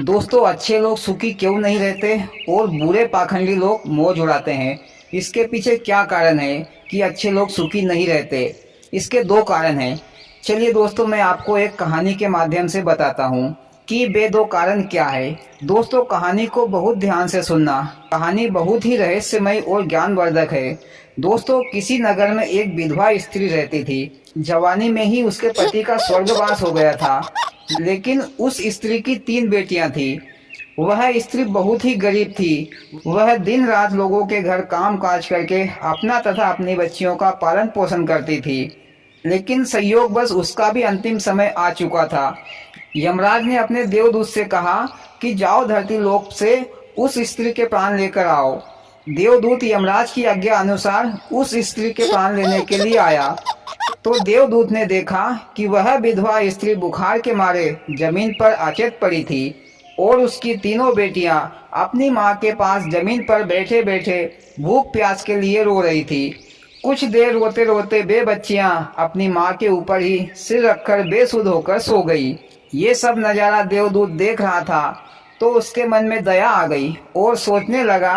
दोस्तों, अच्छे लोग सुखी क्यों नहीं रहते और बुरे पाखंडी लोग मौज उड़ाते हैं? इसके पीछे क्या कारण है कि अच्छे लोग सुखी नहीं रहते? इसके दो कारण हैं। चलिए दोस्तों, मैं आपको एक कहानी के माध्यम से बताता हूँ कि वे दो कारण क्या है। दोस्तों, कहानी को बहुत ध्यान से सुनना। कहानी बहुत ही रहस्यमय और ज्ञानवर्धक है। दोस्तों, किसी नगर में एक विधवा स्त्री रहती थी। जवानी में ही उसके पति का स्वर्गवास हो गया था, लेकिन उस स्त्री की 3 बेटियां थी। वह स्त्री बहुत ही गरीब थी। वह दिन रात लोगों के घर काम काज करके अपना तथा अपनी बच्चियों का पालन पोषण करती थी। लेकिन संयोग बस उसका भी अंतिम समय आ चुका था। यमराज ने अपने देवदूत से कहा कि जाओ धरती लोक से उस स्त्री के प्राण लेकर आओ। देवदूत यमराज की आज्ञा अनुसार उस स्त्री के प्राण लेने के लिए आया, तो देवदूत ने देखा कि वह विधवा स्त्री बुखार के मारे जमीन पर अचेत पड़ी थी और उसकी तीनों बेटियां अपनी मां के पास जमीन पर बैठे बैठे भूख प्यास के लिए रो रही थी। कुछ देर रोते रोते वे बच्चियां अपनी मां के ऊपर ही सिर रखकर बेसुध होकर सो गई। ये सब नजारा देवदूत देख रहा था, तो उसके मन में दया आ गई और सोचने लगा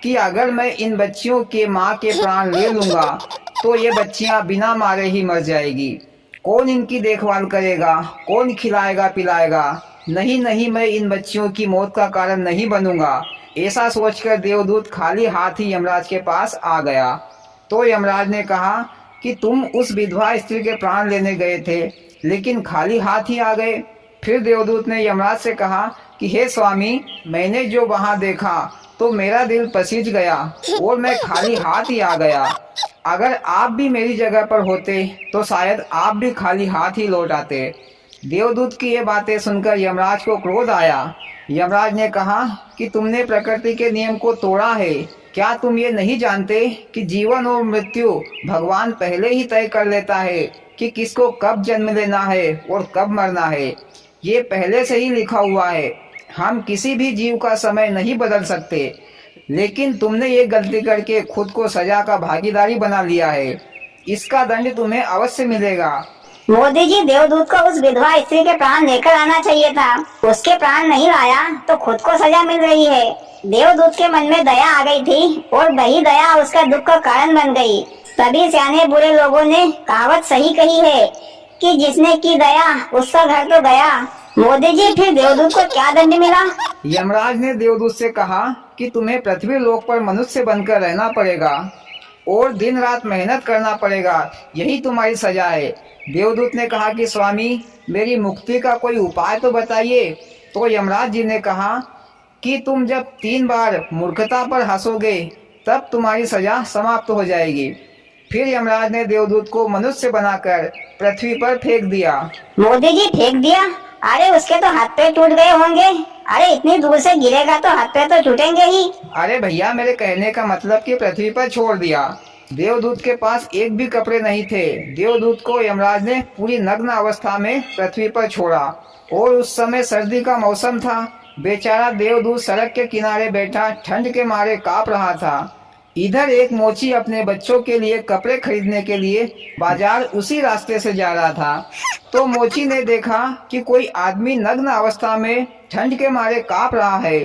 कि अगर मैं इन बच्चियों के मां के प्राण ले लूंगा तो ये बच्चियां बिना मारे ही मर जाएगी। कौन इनकी देखभाल करेगा, कौन खिलाएगा पिलाएगा? नहीं नहीं, मैं इन बच्चियों की मौत का कारण नहीं बनूंगा। ऐसा सोचकर देवदूत खाली हाथ ही यमराज के पास आ गया। तो यमराज ने कहा कि तुम उस विधवा स्त्री के प्राण लेने गए थे, लेकिन खाली हाथ ही आ गए। फिर देवदूत ने यमराज से कहा कि हे स्वामी, मैंने जो वहां देखा तो मेरा दिल पसीज गया और मैं खाली हाथ ही आ गया। अगर आप भी मेरी जगह पर होते तो शायद आप भी खाली हाथ ही लौट आते। देवदूत की ये बातें सुनकर यमराज को क्रोध आया। यमराज ने कहा कि तुमने प्रकृति के नियम को तोड़ा है। क्या तुम ये नहीं जानते कि जीवन और मृत्यु भगवान पहले ही तय कर लेता है कि किसको कब जन्म लेना है और कब मरना है? ये पहले से ही लिखा हुआ है। हम किसी भी जीव का समय नहीं बदल सकते, लेकिन तुमने ये गलती करके खुद को सजा का भागीदारी बना लिया है। इसका दंड तुम्हें अवश्य मिलेगा। मोदी जी, देवदूत को उस विधवा स्त्री के प्राण लेकर आना चाहिए था। उसके प्राण नहीं लाया तो खुद को सजा मिल रही है। देवदूत के मन में दया आ गई थी और वही दया उसका दुख का कारण बन गई। तभी सियाने बुरे लोगों ने कहावत सही कही है कि जिसने की दया उसका घर तो गया। मोदी जी, फिर देवदूत को क्या दंड मिला? यमराज ने देवदूत से कहा कि तुम्हें पृथ्वी लोक पर मनुष्य बनकर रहना पड़ेगा और दिन रात मेहनत करना पड़ेगा। यही तुम्हारी सजा है। देवदूत ने कहा कि स्वामी, मेरी मुक्ति का कोई उपाय तो बताइए। तो यमराज जी ने कहा कि तुम जब 3 बार मूर्खता पर हंसोगे तब तुम्हारी सजा समाप्त हो जाएगी। फिर यमराज ने देवदूत को मनुष्य बनाकर पृथ्वी पर फेंक दिया। मोदी जी, फेंक दिया? अरे उसके तो हाथ पैर टूट गए होंगे। अरे इतनी दूर से गिरेगा तो हाथ पैर तो टूटेंगे ही। अरे भैया, मेरे कहने का मतलब कि पृथ्वी पर छोड़ दिया। देवदूत के पास एक भी कपड़े नहीं थे। देवदूत को यमराज ने पूरी नग्न अवस्था में पृथ्वी पर छोड़ा और उस समय सर्दी का मौसम था। बेचारा देवदूत सड़क के किनारे बैठा ठंड के मारे कांप रहा था। इधर एक मोची अपने बच्चों के लिए कपड़े खरीदने के लिए बाजार उसी रास्ते से जा रहा था। तो मोची ने देखा कि कोई आदमी नग्न अवस्था में ठंड के मारे कांप रहा है।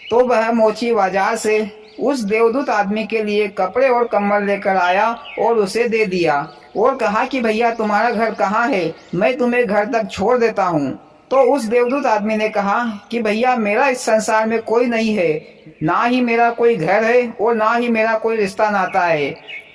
तो वह मोची बाजार से उस देवदूत आदमी के लिए कपड़े और कंबल लेकर आया और उसे दे दिया और कहा कि भैया, तुम्हारा घर कहाँ है? मैं तुम्हें घर तक छोड़ देता हूँ। तो उस देवदूत आदमी ने कहा कि भैया, मेरा इस संसार में कोई नहीं है, ना ही मेरा कोई घर है और ना ही मेरा कोई रिश्ता नाता है।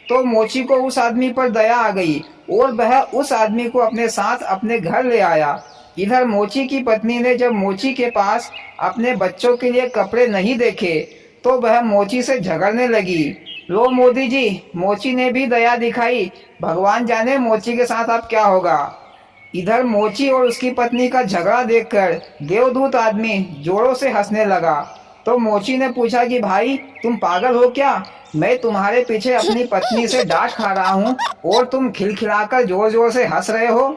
तो मोची को उस आदमी पर दया आ गई और वह उस आदमी को अपने साथ अपने घर ले आया। इधर मोची की पत्नी ने जब मोची के पास अपने बच्चों के लिए कपड़े नहीं देखे तो वह मोची से झगड़ने लगी। लो मोदी जी, मोची ने भी दया दिखाई। भगवान जाने मोची के साथ अब क्या होगा। इधर मोची और उसकी पत्नी का झगड़ा देखकर देवदूत आदमी जोरों से हंसने लगा। तो मोची ने पूछा कि भाई, तुम पागल हो क्या? मैं तुम्हारे पीछे अपनी पत्नी से डांट खा रहा हूँ और तुम खिलखिलाकर जोर जोर से हंस रहे हो।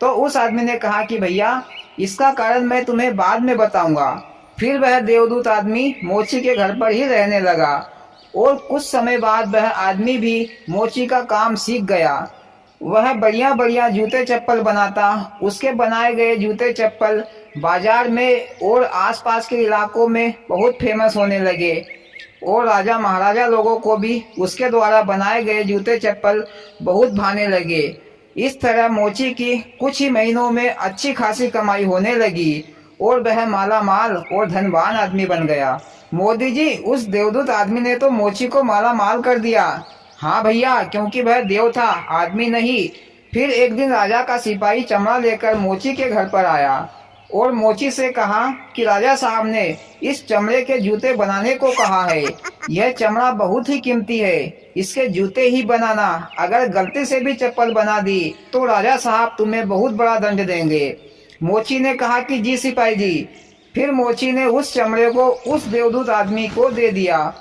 तो उस आदमी ने कहा कि भैया, इसका कारण मैं तुम्हें बाद में बताऊंगा। फिर वह देवदूत आदमी मोची के घर पर ही रहने लगा और कुछ समय बाद वह आदमी भी मोची का काम सीख गया। वह बढ़िया बढ़िया जूते चप्पल बनाता। उसके बनाए गए जूते चप्पल बाजार में और आसपास के इलाकों में बहुत फेमस होने लगे और राजा महाराजा लोगों को भी उसके द्वारा बनाए गए जूते चप्पल बहुत भाने लगे। इस तरह मोची की कुछ ही महीनों में अच्छी खासी कमाई होने लगी और वह माला माल और धनवान आदमी बन गया। मोदी जी, उस देवदूत आदमी ने तो मोची को माला माल कर दिया। हाँ भैया, क्योंकि वह देव था, आदमी नहीं। फिर एक दिन राजा का सिपाही चमड़ा लेकर मोची के घर पर आया और मोची से कहा कि राजा साहब ने इस चमड़े के जूते बनाने को कहा है। यह चमड़ा बहुत ही कीमती है, इसके जूते ही बनाना। अगर गलती से भी चप्पल बना दी तो राजा साहब तुम्हें बहुत बड़ा दंड देंगे। मोची ने कहा कि जी सिपाही जी। फिर मोची ने उस चमड़े को उस देवदूत आदमी को दे दिया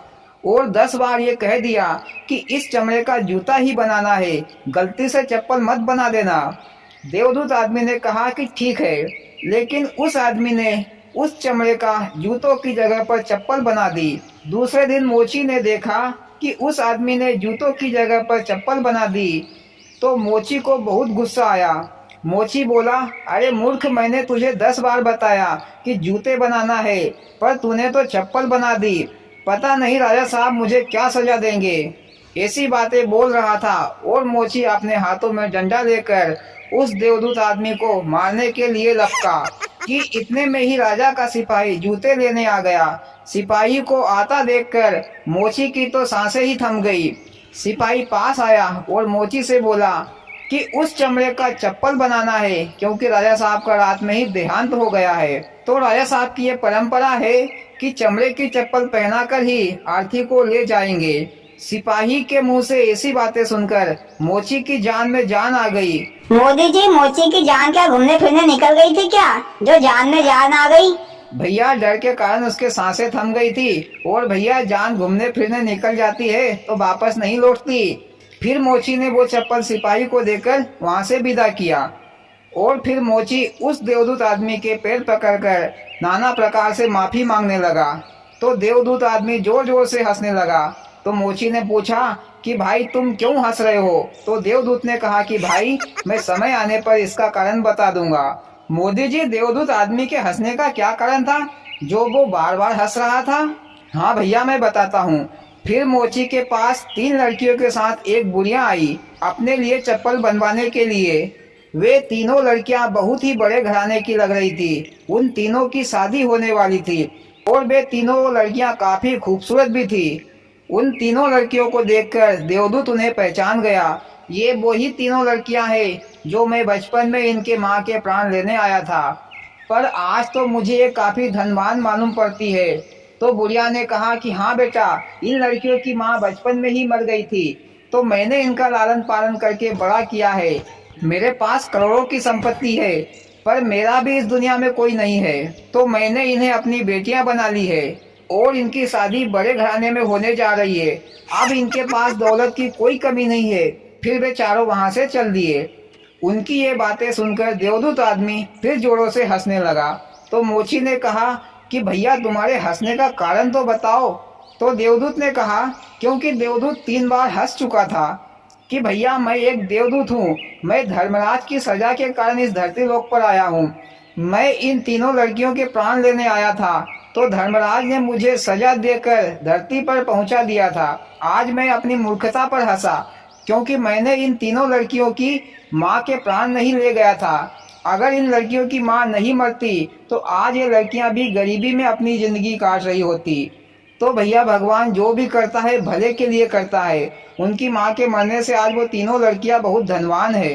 और 10 बार ये कह दिया कि इस चमड़े का जूता ही बनाना है, गलती से चप्पल मत बना देना। देवदूत आदमी ने कहा कि ठीक है, लेकिन उस आदमी ने उस चमड़े का जूतों की जगह पर चप्पल बना दी। दूसरे दिन मोची ने देखा कि उस आदमी ने जूतों की जगह पर चप्पल बना दी तो मोची को बहुत गुस्सा आया। मोची बोला, अरे मूर्ख, मैंने तुझे 10 बार बताया कि जूते बनाना है, पर तूने तो चप्पल बना दी। पता नहीं राजा साहब मुझे क्या सजा देंगे। ऐसी बातें बोल रहा था और मोची अपने हाथों में डंडा लेकर उस देवदूत आदमी को मारने के लिए लपका कि इतने में ही राजा का सिपाही जूते लेने आ गया। सिपाही को आता देखकर मोची की तो सांसें ही थम गई। सिपाही पास आया और मोची से बोला कि उस चमड़े का चप्पल बनाना है, क्योंकि राजा साहब का रात में ही देहांत हो गया है। तो राजा साहब की ये परंपरा है कि चमड़े की चप्पल पहनाकर ही आरती को ले जाएंगे। सिपाही के मुंह से ऐसी बातें सुनकर मोची की जान में जान आ गई। मोदी जी, मोची की जान क्या घूमने फिरने निकल गई थी क्या, जो जान में जान आ गई? भैया, डर के कारण उसके सांसें थम गई थी। और भैया, जान घूमने फिरने निकल जाती है तो वापस नहीं लौटती। फिर मोची ने वो चप्पल सिपाही को देकर वहां से विदा किया और फिर मोची उस देवदूत आदमी के पैर पकड़कर नाना प्रकार से माफी मांगने लगा। तो देवदूत आदमी जोर जोर से हंसने लगा। तो मोची ने पूछा कि भाई तुम क्यों हंस रहे हो? तो देवदूत ने कहा कि भाई, मैं समय आने पर इसका कारण बता दूंगा। मोदी जी, देवदूत आदमी के हंसने का क्या कारण था जो वो बार बार हंस रहा था? हाँ भैया, मैं बताता हूँ। फिर मोची के पास 3 लड़कियों के साथ एक बुढ़िया आई अपने लिए चप्पल बनवाने के लिए। वे तीनों लड़कियां बहुत ही बड़े घराने की लग रही थी। उन तीनों की शादी होने वाली थी और वे तीनों लड़कियां काफी खूबसूरत भी थी। उन तीनों लड़कियों को देखकर देवदूत उन्हें पहचान गया। ये वही तीनों लड़कियां हैं जो मैं बचपन में इनके माँ के प्राण लेने आया था, पर आज तो मुझे ये काफी धनवान मालूम पड़ती है। तो बुढ़िया ने कहा कि हाँ बेटा, इन लड़कियों की माँ बचपन में ही मर गई थी, तो मैंने इनका लालन पालन करके बड़ा किया है। मेरे पास करोड़ों की संपत्ति है, पर मेरा भी इस दुनिया में कोई नहीं है, तो मैंने इन्हें अपनी बेटियां बना ली है और इनकी शादी बड़े घराने में होने जा रही है। अब इनके पास दौलत की कोई कमी नहीं है। फिर वे चारों वहां से चल दिए। उनकी ये बातें सुनकर देवदूत आदमी फिर जोरों से हंसने लगा। तो मोची ने कहा कि भैया, तुम्हारे हंसने का कारण तो बताओ। तो देवदूत ने कहा, क्योंकि देवदूत 3 बार हंस चुका था, कि भैया, मैं एक देवदूत हूँ। मैं धर्मराज की सजा के कारण इस धरती लोक पर आया हूँ। मैं इन तीनों लड़कियों के प्राण लेने आया था, तो धर्मराज ने मुझे सजा देकर धरती पर पहुंचा दिया था। आज मैं अपनी मूर्खता पर हंसा, क्योंकि मैंने इन तीनों लड़कियों की माँ के प्राण नहीं ले गया था। अगर इन लड़कियों की माँ नहीं मरती तो आज ये लड़कियां भी गरीबी में अपनी जिंदगी काट रही होती। तो भैया, भगवान जो भी करता है भले के लिए करता है। उनकी माँ के मरने से आज वो तीनों लड़कियां बहुत धनवान है।